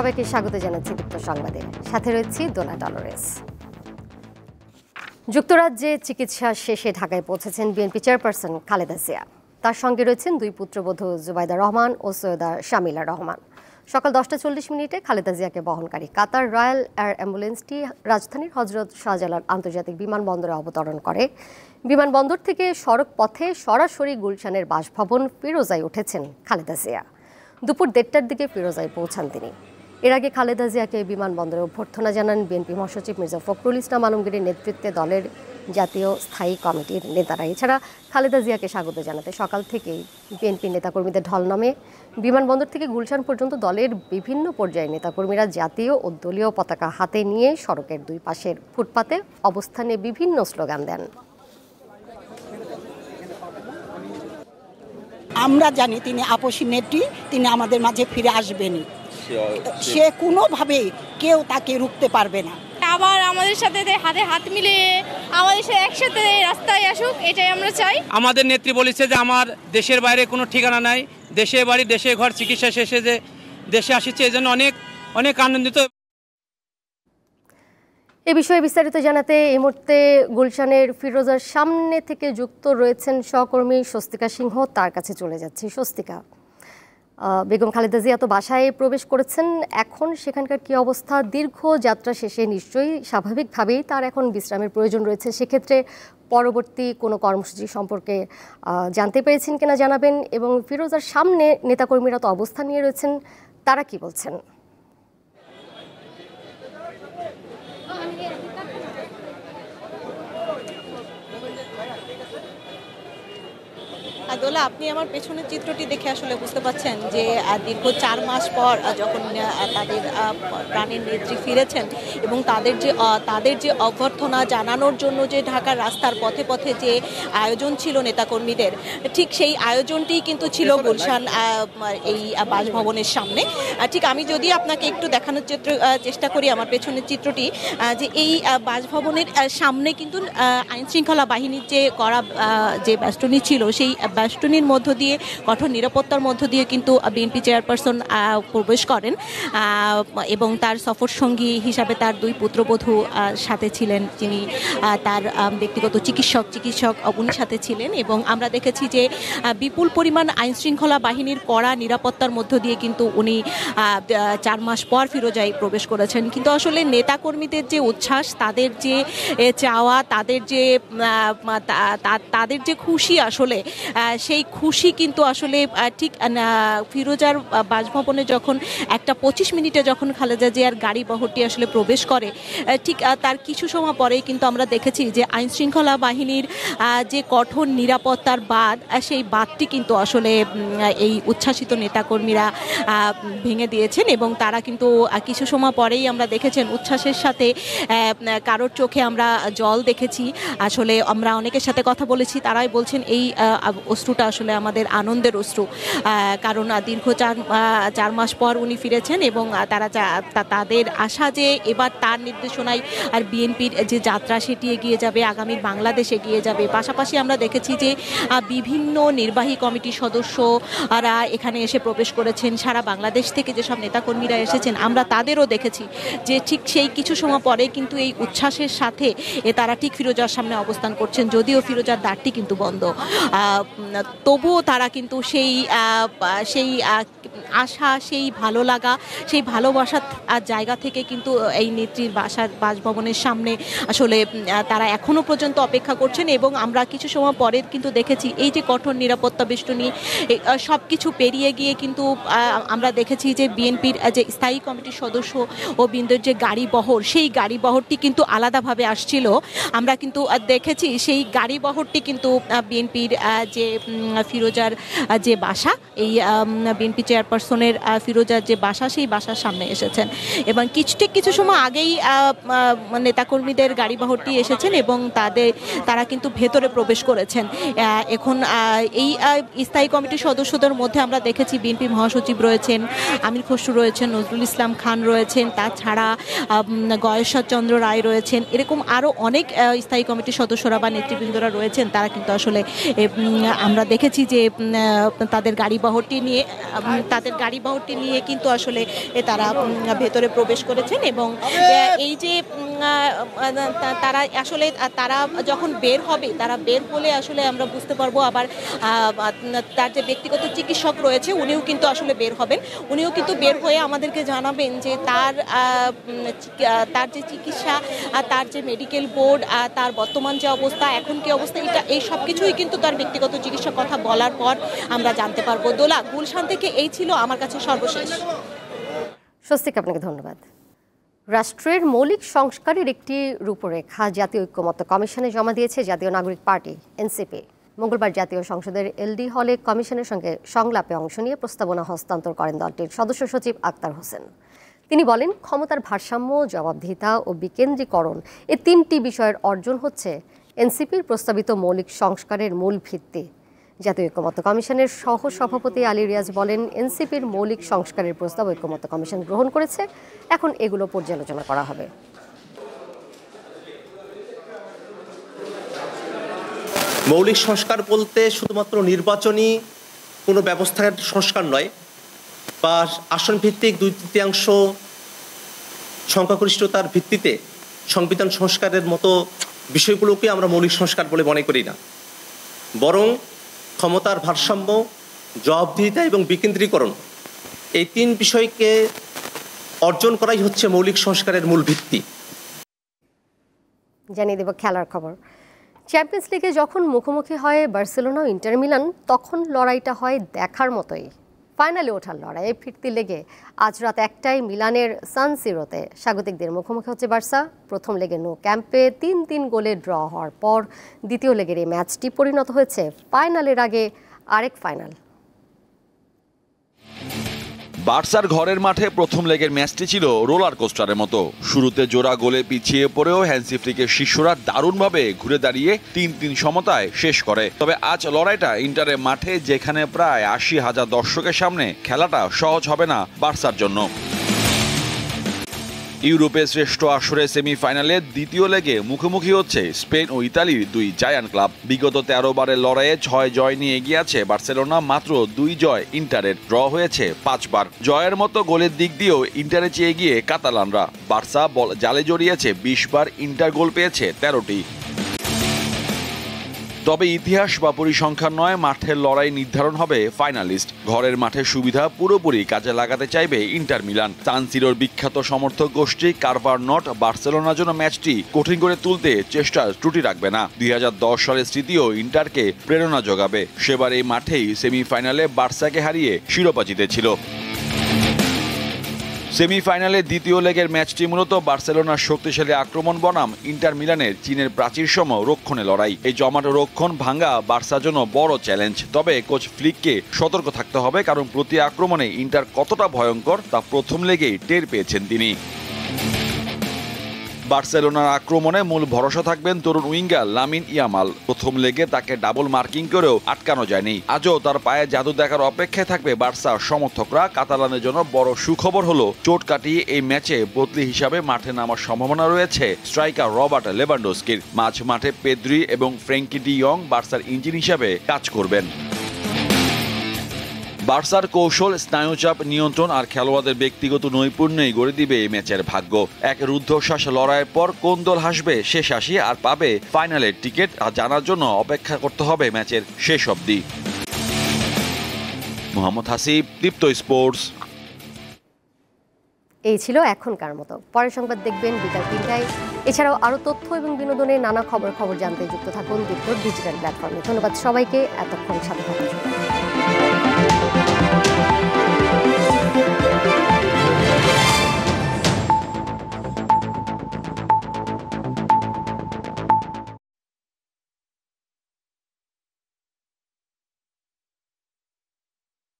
সবাইকে স্বাগত জানাচ্ছি দীপ্ত সংবাদে, সাথে রয়েছি দোনা ডলোরেস। যুক্তরাজ্যে চিকিৎসা শেষে ঢাকায় পৌঁছেছেন বিএনপি চেয়ারপারসন খালেদা জিয়া। তার সঙ্গে রয়েছেন দুই পুত্রবধূ জুবাইদা রহমান ও সৈয়দা শামিলা রহমান। সকাল 10:40 খালেদা জিয়াকে বহনকারী কাতার রয়্যাল এয়ার অ্যাম্বুলেন্সটি রাজধানীর হজরত শাহজালাল আন্তর্জাতিক বিমানবন্দরে অবতরণ করে। বিমানবন্দর থেকে সড়ক পথে সরাসরি গুলশানের বাসভবন ফিরোজায় উঠেছেন খালেদা জিয়া। দুপুর 1:30টার দিকে ফিরোজায় পৌঁছান তিনি। এর আগে খালেদা জিয়াকে বিমানবন্দরে অভ্যর্থনা জানান বিএনপি মহাসচিব মির্জা ফখরুল ইসলাম আলমগীরের নেতৃত্বে দলের জাতীয় স্থায়ী কমিটির নেতারা। এছাড়া খালেদা জিয়াকে স্বাগত জানাতে সকাল থেকেই বিএনপি নেতাকর্মীদের ঢল নামে। বিমানবন্দর থেকে গুলশান পর্যন্ত দলের বিভিন্ন পর্যায়ের নেতাকর্মীরা জাতীয় ও দলীয় পতাকা হাতে নিয়ে সড়কের দুই পাশের ফুটপাতে অবস্থানে বিভিন্ন স্লোগান দেন। আমরা জানি তিনি আপসী নেত্রী, তিনি আমাদের মাঝে ফিরে আসবেনই। সে কোনোভাবেই কেউ তাকে রুখতে পারবে না। আবার আমাদের সাথে হাতে হাত মিলিয়ে আমাদের সাথে একসাথে রাস্তায় আসুক, এটাই আমরা চাই। আমাদের নেত্রী বলেছে যে আমার দেশের বাইরে কোনো ঠিকানা নাই, দেশে বাড়ি দেশে ঘর, চিকিৎসা শেষে যে দেশে আসছে, এই জন্য অনেক অনেক আনন্দিত। এ বিষয়ে বিস্তারিত জানাতে এই মুহূর্তে গুলশানের ফিরোজার সামনে থেকে যুক্ত রয়েছেন সহকর্মী স্বস্তিকা সিংহ। তার কাছে চলে যাচ্ছি। স্বস্তিকা, বেগম খালেদা জিয়া তো বাসায় প্রবেশ করেছেন, এখন সেখানকার কি অবস্থা? দীর্ঘ যাত্রা শেষে নিশ্চয়ই স্বাভাবিকভাবেই তার এখন বিশ্রামের প্রয়োজন রয়েছে। সেক্ষেত্রে পরবর্তী কোনো কর্মসূচি সম্পর্কে জানতে পেরেছেন কিনা জানাবেন। এবং ফিরোজার সামনে নেতাকর্মীরা তো অবস্থান নিয়ে রয়েছেন, তারা কি বলছেন? দোলা, আপনি আমার পেছনের চিত্রটি দেখে আসলে বুঝতে পারছেন যে দীর্ঘ 4 মাস পর যখন তাদের প্রাণের নেত্রী ফিরেছেন এবং তাদের যে অভ্যর্থনা জানানোর জন্য যে ঢাকার রাস্তার পথে পথে যে আয়োজন ছিল নেতাকর্মীদের, ঠিক সেই আয়োজনটি কিন্তু ছিল গুলশান এই বাসভবনের সামনে। ঠিক আমি যদি আপনাকে একটু দেখানোর চেষ্টা করি আমার পেছনের চিত্রটি, যে এই বাসভবনের সামনে কিন্তু আইনশৃঙ্খলা বাহিনীর যে করা যে বেষ্টনী ছিল, সেই বেষ্টনীর মধ্য দিয়ে কঠোর নিরাপত্তার মধ্য দিয়ে কিন্তু বিএনপি চেয়ারপারসন প্রবেশ করেন এবং তার সফর সঙ্গী হিসাবে তার দুই পুত্রবধূ সাথে ছিলেন, যিনি তার ব্যক্তিগত চিকিৎসক উনি সাথে ছিলেন। এবং আমরা দেখেছি যে বিপুল পরিমাণ আইনশৃঙ্খলা বাহিনীর কড়া নিরাপত্তার মধ্য দিয়ে কিন্তু উনি 4 মাস পর ফিরোজায় প্রবেশ করেছেন। কিন্তু আসলে নেতাকর্মীদের যে উচ্ছ্বাস, তাদের যে চাওয়া, তাদের যে খুশি, আসলে সেই খুশি কিন্তু আসলে ঠিক ফিরোজার বাসভবনে যখন 1:25 মিনিটে যখন খালেদা জিয়ার গাড়ি বহরটি আসলে প্রবেশ করে, ঠিক তার কিছু সময় পরেই কিন্তু আমরা দেখেছি যে আইনশৃঙ্খলা বাহিনীর যে কঠোর নিরাপত্তার বাঁধ, সেই বাঁধটি কিন্তু আসলে এই উচ্ছ্বাসিত নেতাকর্মীরা ভেঙে দিয়েছেন। এবং তারা কিন্তু কিছু সময় পরেই আমরা দেখেছেন উচ্ছ্বাসের সাথে কারোর চোখে আমরা জল দেখেছি। আসলে আমরা অনেকের সাথে কথা বলেছি, তারাই বলছেন এই অশ্রুটা আসলে আমাদের আনন্দের অশ্রু, কারণ দীর্ঘ 4 মাস পর উনি ফিরেছেন এবং তাদের আশা যে এবার তার নির্দেশনায় আর বিএনপির যে যাত্রা সেটি এগিয়ে যাবে, আগামীর বাংলাদেশ এগিয়ে যাবে। পাশাপাশি আমরা দেখেছি যে বিভিন্ন নির্বাহী কমিটির সদস্যরা এখানে এসে প্রবেশ করেছেন, সারা বাংলাদেশ থেকে যেসব নেতাকর্মীরা এসেছেন আমরা তাদেরও দেখেছি যে ঠিক সেই কিছু সময় পরে কিন্তু এই উচ্ছ্বাসের সাথে তারা ঠিক ফিরোজার সামনে অবস্থান করছেন। যদিও ফিরোজার দ্বারটি কিন্তু বন্ধ, তবুও তারা কিন্তু সেই আশা, সেই ভালো লাগা, সেই ভালোবাসার জায়গা থেকে কিন্তু এই নেত্রীর বাসভবনের সামনে আসলে তারা এখনো পর্যন্ত অপেক্ষা করছেন। এবং আমরা কিছু সময় পরে কিন্তু দেখেছি এই যে কঠোর নিরাপত্তা বেষ্টনী, সব কিছু পেরিয়ে গিয়ে কিন্তু আমরা দেখেছি যে বিএনপির যে স্থায়ী কমিটির সদস্য ও বৃন্দের যে গাড়ি বহর, সেই গাড়ি বহরটি কিন্তু আলাদাভাবে আসছিল। আমরা কিন্তু দেখেছি সেই গাড়ি বহরটি কিন্তু বিএনপির যে ফিরোজার যে বাসা, এই বিএনপি চেয়ারপারসনের ফিরোজার যে বাসা, সেই বাসার সামনে এসেছেন। এবং কিছু সময় আগেই নেতাকর্মীদের গাড়ি বহরটি এসেছেন এবং তারা কিন্তু ভেতরে প্রবেশ করেছেন। এখন এই স্থায়ী কমিটির সদস্যদের মধ্যে আমরা দেখেছি বিএনপি মহাসচিব রয়েছেন, আমির খসরু রয়েছেন, নজরুল ইসলাম খান রয়েছেন, তাছাড়া গয়েশ্বর চন্দ্র রায় রয়েছেন, এরকম আরও অনেক স্থায়ী কমিটির সদস্যরা বা নেতৃবৃন্দরা রয়েছেন। তারা কিন্তু আসলে আমরা দেখেছি যে তাদের গাড়িবহরটি নিয়ে কিন্তু আসলে তারা ভেতরে প্রবেশ করেছেন এবং এই যে তারা যখন বের হবে, তারা বের হলে আসলে আমরা বুঝতে পারবো। আবার তার যে ব্যক্তিগত চিকিৎসক রয়েছে উনিও কিন্তু আসলে বের হবেন, উনিও কিন্তু বের হয়ে আমাদেরকে জানাবেন যে তার যে চিকিৎসা, তার যে মেডিকেল বোর্ড, তার বর্তমান যে অবস্থা, এখন কি অবস্থা, এই সব কিছুই কিন্তু তার ব্যক্তিগত চিকিৎসক কথা বলার পর আমরা জানতে পারবো। দোলা, গুলশান থেকে এই ছিল আমার কাছে সর্বশেষ। স্বস্তিক, আপনাকে ধন্যবাদ। রাষ্ট্রের মৌলিক সংস্কারের একটি রূপরেখা জাতীয় ঐক্যমত্য কমিশনে জমা দিয়েছে জাতীয় নাগরিক পার্টি এনসিপি। মঙ্গলবার জাতীয় সংসদের এলডি হলে কমিশনের সঙ্গে সংলাপে অংশ নিয়ে প্রস্তাবনা হস্তান্তর করেন দলটির সদস্য সচিব আক্তার হোসেন। তিনি বলেন, ক্ষমতার ভারসাম্য, জবাবদিহিতা ও বিকেন্দ্রীকরণ এই তিনটি বিষয়ের অর্জন হচ্ছে এনসিপির প্রস্তাবিত মৌলিক সংস্কারের মূল ভিত্তি। জাতীয় ঐক্যমত্য কমিশনের সহ সভাপতি আলী রিয়াজ বলেন, এনসিপির মৌলিক সংস্কারের প্রস্তাব ঐক্যমত্য কমিশন গ্রহণ করেছে, এখন এগুলো পর্যালোচনা করা হবে। মৌলিক সংস্কার বলতে শুধুমাত্র নির্বাচনী কোনো ব্যবস্থার সংস্কার নয়, বা আসন ভিত্তিক 2/3 সংখ্যাগরিষ্ঠতার ভিত্তিতে সংবিধান সংস্কারের মতো বিষয়গুলোকে আমরা মৌলিক সংস্কার বলে মনে করি না, বরং ক্ষমতার ভারসাম্য, জবাবদিহিতা এবং বিকেন্দ্রীকরণ এই তিন বিষয়কে অর্জন করাই হচ্ছে মৌলিক সংস্কারের মূল ভিত্তি। জানিয়ে দেব খেলার খবর। চ্যাম্পিয়ন্স লিগে যখন মুখোমুখি হয় বার্সেলোনা ও ইন্টার মিলান, তখন লড়াইটা হয় দেখার মতোই। ফাইনালে ওঠার লড়াইয়ে ফিরতি লেগে আজ রাত 1টায় মিলানের সান সিরোতে স্বাগতিকদের মুখোমুখি হচ্ছে বার্সা। প্রথম লেগে নো ক্যাম্পে 3-3 গোলে ড্র হওয়ার পর দ্বিতীয় লেগের এই ম্যাচটি পরিণত হয়েছে ফাইনালের আগে আরেক ফাইনাল। বার্সার ঘরের মাঠে প্রথম লেগের ম্যাচটি ছিল রোলার কোস্টারের মতো। শুরুতে জোড়া গোলে পিছিয়ে পড়েও হ্যান্সি ফ্লিকের শিষ্যরা দারুণভাবে ঘুরে দাঁড়িয়ে 3-3 সমতায় শেষ করে। তবে আজ লড়াইটা ইন্টারের মাঠে, যেখানে প্রায় 80,000 দর্শকের সামনে খেলাটা সহজ হবে না বার্সার জন্য। ইউরোপের শ্রেষ্ঠ আসরে সেমিফাইনালে দ্বিতীয় লেগে মুখোমুখি হচ্ছে স্পেন ও ইতালির দুই জায়ান্ট ক্লাব। বিগত 13 বারের লড়াইয়ে 6 জয় নিয়ে এগিয়ে আছে বার্সেলোনা, মাত্র 2 জয় ইন্টারের। ড্র হয়েছে 5 বার। জয়ের মতো গোলের দিক দিয়েও ইন্টারে চেয়ে এগিয়ে কাতালানরা। বার্সা বল জালে জড়িয়েছে 20 বার, ইন্টার গোল পেয়েছে 13টি। তবে ইতিহাস বা পরিসংখ্যান নয়, মাঠের লড়াই নির্ধারণ হবে ফাইনালিস্ট। ঘরের মাঠের সুবিধা পুরোপুরি কাজে লাগাতে চাইবে ইন্টার মিলান। সান সিরোর বিখ্যাত সমর্থক গোষ্ঠী কারভার নট বার্সেলোনার জন্য ম্যাচটি কঠিন করে তুলতে চেষ্টার ত্রুটি রাখবে না। 2010 সালের স্মৃতিও ইন্টারকে প্রেরণা যোগাবে। সেবার এই মাঠেই সেমিফাইনালে বার্সাকে হারিয়ে শিরোপা জিতেছিল। সেমিফাইনালে দ্বিতীয় লেগের ম্যাচটি মূলত বার্সেলোনার শক্তিশালী আক্রমণ বনাম ইন্টার মিলানের চীনের প্রাচীর সম রক্ষণে লড়াই। এই জমাট রক্ষণ ভাঙ্গা বার্সার জন্য বড় চ্যালেঞ্জ। তবে কোচ ফ্লিককে সতর্ক থাকতে হবে, কারণ প্রতি আক্রমণে ইন্টার কতটা ভয়ঙ্কর তা প্রথম লেগেই টের পেয়েছেন তিনি। বার্সেলোনার আক্রমণে মূল ভরসা থাকবেন তরুণ উইঙ্গার লামিন ইয়ামাল। প্রথম লেগে তাকে ডাবল মার্কিং করেও আটকানো যায়নি। আজও তার পায়ে জাদু দেখার অপেক্ষায় থাকবে বার্সার সমর্থকরা। কাতালানের জন্য বড় সুখবর হলো, চোট কাটিয়ে এই ম্যাচে বদলি হিসাবে মাঠে নামার সম্ভাবনা রয়েছে স্ট্রাইকার রবার্ট লেভানডস্কির। মাঝ মাঠে পেদ্রি এবং ফ্র্যাঙ্কি ডি ইয়ং বার্সার ইঞ্জিন হিসাবে কাজ করবেন। বার্সার কৌশল, স্নায়ুচাপ নিয়ন্ত্রণ আর খেলোয়াড়দের ব্যক্তিগত নৈপুণ্যই গড়ে দিবে এই ম্যাচের ভাগ্য। এক রুদ্ধশ্বাস লড়াইয়ের পর কোন দল হাসবে শেষ হাসি আর পাবে ফাইনালের টিকিট জানার জন্য অপেক্ষা করতে হবে ম্যাচের শেষ অবধি। মোহাম্মদ হাসিব, দীপ্ত স্পোর্টস। এই ছিল এখনকার মতো। পরের সংবাদ দেখবেন বিকাল 3টায়। এছাড়াও আরও তথ্য এবং বিনোদনের নানা খবর জানতে যুক্ত থাকুন দীপ্তর ডিজিটাল প্ল্যাটফর্মে। ধন্যবাদ সবাইকে এতক্ষণ সাথে থাকার জন্য।